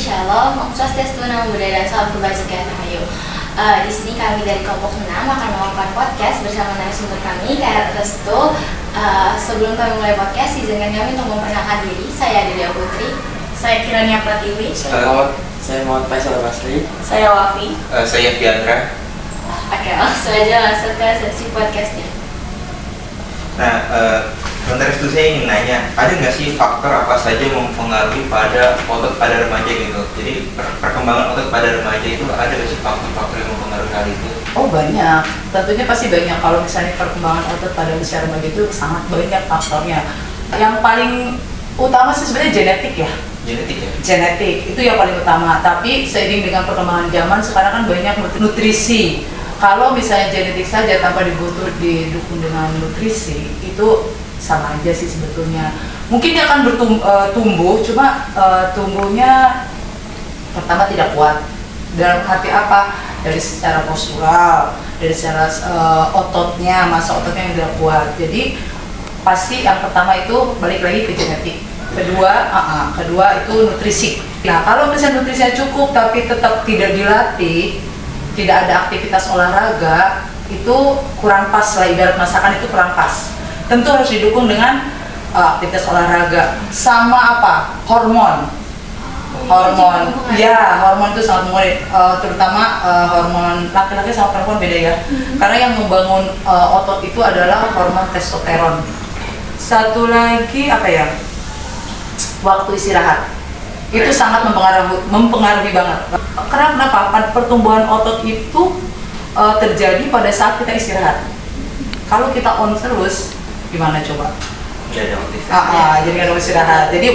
Shalom, Om Swastiastu, Namo Buddhaya, dan salam kebajikan Rahayu. Di sini kami dari kelompok 6 akan melakukan podcast bersama narasumber kami, Kak Restu. Sebelum kami mulai podcast, izinkan kami untuk memperkenalkan diri. Saya Delia Putri. Saya Kirania Pratiwi. Saya Muhammad Faisal Basri. Saya Wafi. Saya Fiandra. Oke, langsung aja masuk ke sesi podcastnya. Nah, sebentar itu saya ingin nanya, ada nggak sih faktor apa saja yang mempengaruhi pada otot pada remaja gitu? Jadi perkembangan otot pada remaja itu ada nggak sih faktor-faktor yang mempengaruhi hal itu? Oh banyak, tentunya pasti banyak. Kalau misalnya perkembangan otot pada usia remaja itu sangat banyak faktornya. Yang paling utama sih sebenarnya genetik ya. Genetik ya? Genetik itu yang paling utama. Tapi seiring dengan perkembangan zaman sekarang kan banyak nutrisi. Kalau misalnya genetik saja tanpa didukung dengan nutrisi itu sama aja sih sebetulnya. Mungkin dia akan tumbuh, cuma tumbuhnya pertama tidak kuat. Dalam arti apa? Dari secara postural, dari secara ototnya, massa ototnya yang tidak kuat. Jadi pasti yang pertama itu balik lagi ke genetik. Kedua itu nutrisi. Nah kalau misalnya nutrisinya cukup tapi tetap tidak dilatih, tidak ada aktivitas olahraga, itu kurang pas lah, ibarat masakan itu kurang pas. Tentu harus didukung dengan aktivitas olahraga. Sama apa? Hormon. Hormon itu sangat mempengaruhi, terutama hormon laki-laki sama perempuan beda ya. Karena yang membangun otot itu adalah hormon testosteron. Satu lagi apa ya? Waktu istirahat. Itu sangat mempengaruhi banget. Kenapa? Pertumbuhan otot itu terjadi pada saat kita istirahat. Kalau kita on terus, gimana coba? Jadi ada waktu istirahat. Jadi nggak ada istirahat. Jadi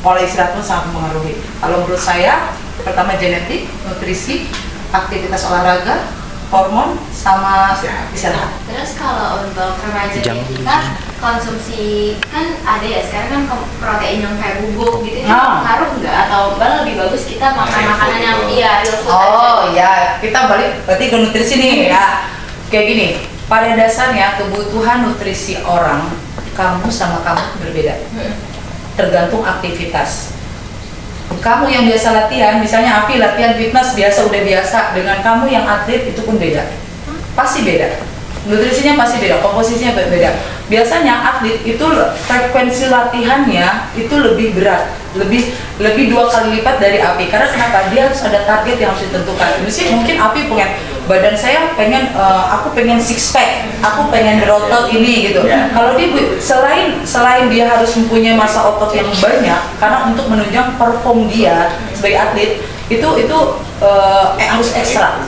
pola istirahat pun sangat mempengaruhi. Kalau menurut saya, pertama genetik, nutrisi, aktivitas olahraga, hormon, sama istirahat. Terus kalau untuk remaja kita konsumsi kan ada ya sekarang kan protein yang kayak bubuk gitu, itu pengaruh nggak? Atau malah lebih bagus kita makan makanan yang real food aja? Ya, kita balik berarti ke nutrisi nih ya. Kayak gini, pada dasarnya kebutuhan nutrisi orang, kamu sama kamu berbeda. Tergantung aktivitas. Kamu yang biasa latihan, misalnya Api latihan fitness udah biasa, dengan kamu yang atlet itu pun beda. Pasti beda. Nutrisinya pasti beda, komposisinya beda. Biasanya atlet itu frekuensi latihannya itu lebih berat, lebih 2 kali lipat dari Api. Karena kenapa? Dia harus ada target yang harus ditentukan. Misalnya mungkin Api pengen badan saya aku pengen six pack, aku pengen berotot ini gitu. Kalau dia selain dia harus mempunyai massa otot yang banyak, karena untuk menunjang perform dia sebagai atlet itu harus ekstra.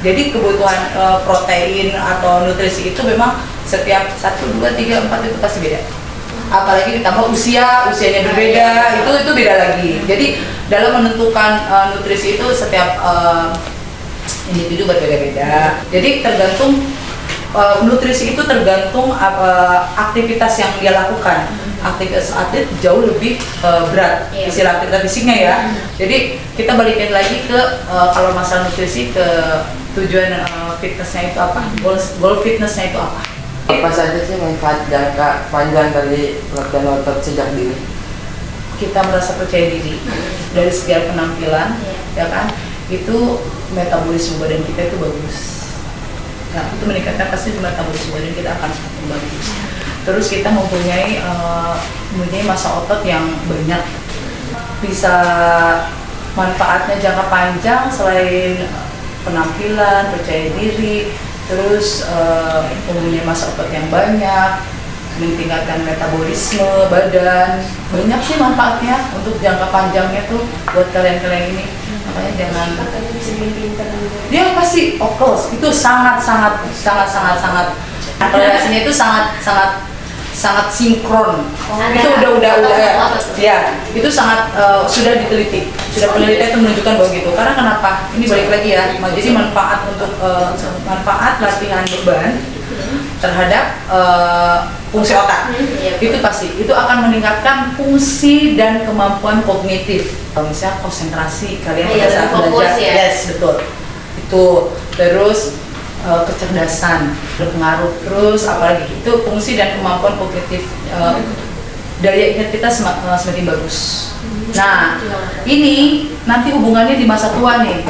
Jadi kebutuhan protein atau nutrisi itu memang setiap 1, 2, 3, 4 itu pasti beda. Apalagi ditambah usianya berbeda, itu beda lagi. Jadi dalam menentukan nutrisi itu setiap individu berbeda-beda. Jadi tergantung nutrisi itu tergantung aktivitas yang dia lakukan. Aktivitas atlet jauh lebih berat, istilah aktivitas fisiknya ya. Jadi kita balikin lagi ke kalau masalah nutrisi ke tujuan fitnessnya itu apa? Goal fitnessnya itu apa? Apa saja sih manfaat jangka panjang dari latihan otot sejak dini? Kita merasa percaya diri dari segi penampilan, ya kan? Itu metabolisme badan kita itu bagus. Nah, itu meningkatkan pasti metabolisme badan kita akan semakin bagus. Terus kita mempunyai massa otot yang banyak. Bisa manfaatnya jangka panjang selain penampilan, percaya diri, terus mempunyai massa otot yang banyak, meningkatkan metabolisme badan. Banyak sih manfaatnya untuk jangka panjangnya tuh buat kalian ini. Makanya jangan dia pasti of course itu sangat relasinya itu sangat sinkron. Itu udah ya, itu sangat sudah diteliti. Penelitian itu menunjukkan bahwa gitu. Karena kenapa? Ini balik lagi ya. Jadi manfaat untuk manfaat latihan beban terhadap fungsi otak. Itu pasti. Itu akan meningkatkan fungsi dan kemampuan kognitif. Misalnya konsentrasi kalian pada saat belajar. Yes, betul. Itu terus kecerdasan berpengaruh, terus apalagi itu fungsi dan kemampuan kognitif, daya ingat kita semakin bagus. Nah ini nanti hubungannya di masa tua nih.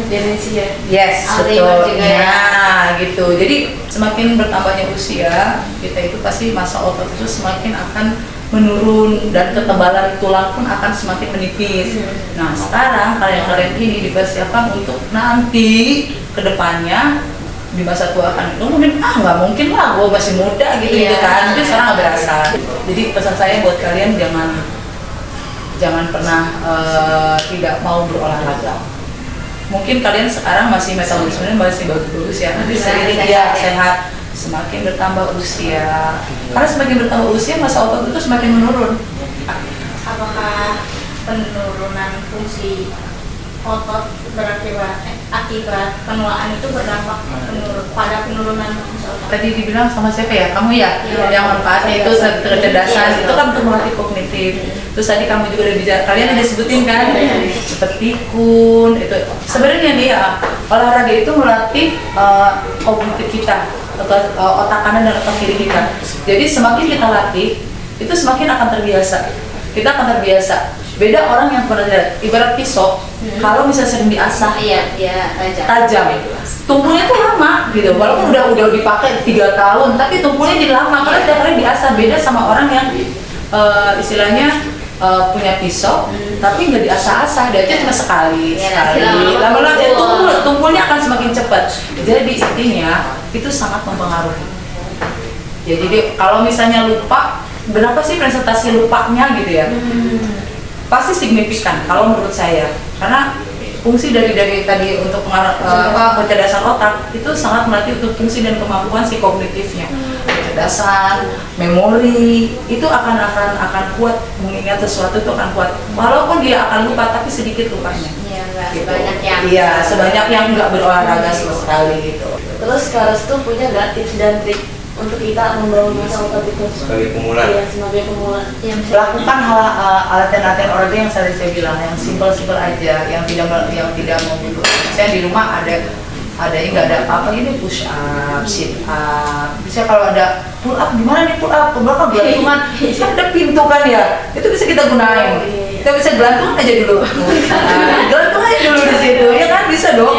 Jadi sih ya. Yes, Alzheimer betul. juga ya. Nah, gitu. Jadi semakin bertambahnya usia, kita itu pasti masa otot itu semakin akan menurun dan ketebalan tulang pun akan semakin menipis. Nah, sekarang kalian-kalian ini dipersiapkan untuk nanti kedepannya di masa tua kan lo mungkin nggak mungkin lah, gue masih muda gitu Iya. kan. Jadi sekarang nggak berasa. Jadi pesan saya buat kalian jangan pernah tidak mau berolahraga. Mungkin kalian sekarang masih metabolismenya masih bagus-bagus ya, nanti seiring dia sehat, semakin bertambah usia. Karena semakin bertambah usia masa otot itu semakin menurun. Apakah penurunan fungsi otot akibat penuaan itu berdampak pada penurunan fungsi otot? Tadi dibilang sama siapa ya? Kamu ya? Iya. Yang manfaatnya itu kecerdasan, itu kan untuk melatih kognitif. Terus tadi kamu juga udah bicara, kalian udah sebutin kan? Seperti kun, itu sebenarnya nih ya, olahraga itu melatih kognitif kita, otak kanan dan otak kiri kita. Jadi semakin kita latih, itu semakin akan terbiasa. Kita akan terbiasa. Beda orang yang pernah lihat, ibarat pisau, kalau misalnya sering diasah, Iya, dia tajam, tumpulnya tuh lama gitu. Walaupun udah dipakai 3 tahun, tapi tumpulnya jadi lama karena tiap hari diasah. Beda sama orang yang istilahnya punya pisau, tapi nggak diasah-asah, dia aja cuma sekali. Lama-lama tumpulnya akan semakin cepat. Jadi intinya itu sangat mempengaruhi. Jadi kalau misalnya lupa, berapa sih presentasi lupanya gitu ya? Pasti signifikan kalau menurut saya, karena fungsi dari tadi untuk kecerdasan otak itu sangat melatih untuk fungsi dan kemampuan si kognitifnya. Kecerdasan, memori itu akan kuat, mengingat sesuatu itu akan kuat. Walaupun dia akan lupa, tapi sedikit lupanya. Iya, nggak Gitu. sebanyak yang. Iya, sebanyak yang nggak berolahraga sama sekali gitu. Terus Kak Restu punya nggak tips dan trik untuk kita membangun masa otot itu? Sebagai pemula. Iya, sebagai pemula. Lakukan hal latihan olahraga yang saya bilang, yang simpel aja, yang tidak membutuhkan. Saya di rumah ada yang nggak ada apa-apa gini, push up, sit up. Bisa kalau ada pull up, gimana nih pull up? Ke belakang gelantungan, ada pintu kan ya, itu bisa kita gunain. Kita bisa gelantung aja dulu. Gelantung aja dulu di situ, ya kan bisa dong.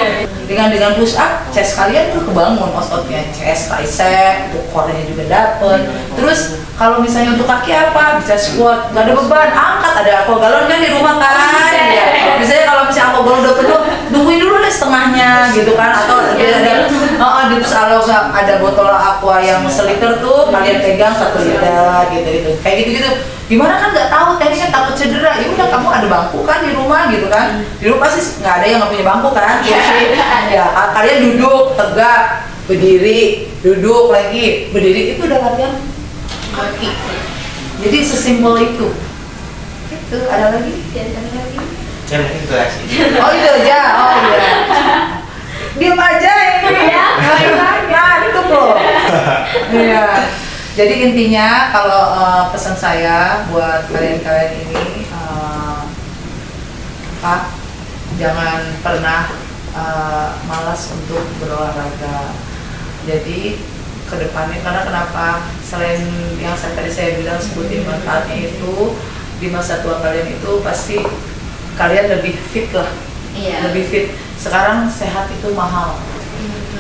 Dengan push up, chest kalian tuh kebangun ototnya, chest, tricep, core-nya juga dapet. Terus kalau misalnya untuk kaki apa? Bisa squat, nggak ada beban, angkat, ada aqua galon kan di rumah kan? Ya. Misalnya kalau misalnya aqua galon udah penuh, tungguin dulu deh setengahnya gitu kan? Atau terus kalau ada botol aqua yang seliter tuh, kalian pegang 1 liter gitu. Kayak gitu. Gimana kan nggak tahu, tadi kan takut cedera. Ya udah, kamu ada bangku kan di rumah gitu kan? Di rumah pasti nggak ada yang nggak punya bangku kan? Ya, kalian duduk tegak, berdiri, duduk lagi, berdiri, itu udah latihan kaki. Jadi sesimpel itu. Itu ada lagi? Ya mungkin itu aja. Oh itu aja. Oh iya. Diam aja ini ya. Nah itu loh. Iya. Jadi intinya kalau pesan saya buat kalian ini, jangan pernah malas untuk berolahraga. Jadi kedepannya, karena kenapa, selain yang tadi saya bilang sebutin manfaatnya itu, di masa tua kalian itu pasti kalian lebih fit lah. Iya. Lebih fit. Sekarang sehat itu mahal,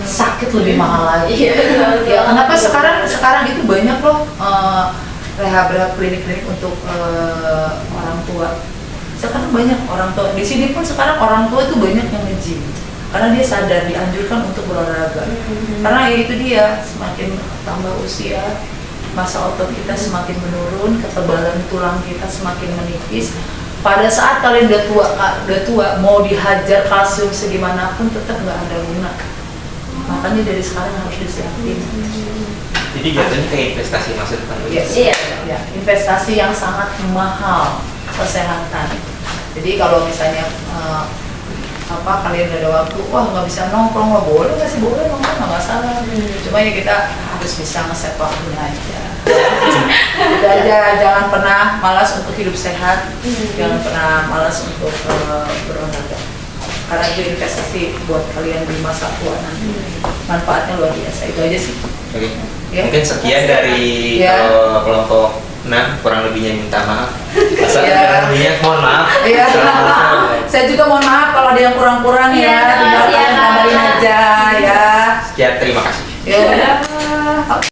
sakit lebih mahal lagi. Ya, kenapa sekarang itu banyak loh rehab klinik untuk orang tua. Sekarang banyak orang tua, di sini pun sekarang orang tua itu banyak yang nge-gym karena dia sadar dianjurkan untuk berolahraga. Karena ya itu dia, semakin tambah usia, masa otot kita semakin menurun, ketebalan tulang kita semakin menipis. Pada saat kalian udah tua, mau dihajar kalsium segimanapun tetap nggak ada guna. Makanya dari sekarang harus disiapin. Jadi jatuhnya kayak investasi masa depan. Yes. Iya. Ya, investasi yang sangat mahal, kesehatan. Jadi kalau misalnya kalian gak ada waktu, nggak bisa nongkrong, nggak boleh, nggak sih, boleh nongkrong, nggak masalah. Cuma ya kita harus bisa nge-set waktunya aja. Itu aja, jangan pernah malas untuk hidup sehat, jangan pernah malas untuk berolahraga. Karena itu investasi buat kalian di masa tua nanti. Manfaatnya luar biasa. Itu aja sih. Oke. Ya. Mungkin sekian dari kelompok 6, kurang lebihnya minta maaf. Asal kurang lebihnya mohon maaf. Iya. Saya juga mohon maaf kalau ada yang kurang-kurang Iya, ya. Tinggal makasih ya, kalian Kak. kabarin aja ya. Ya, terima kasih. Ya.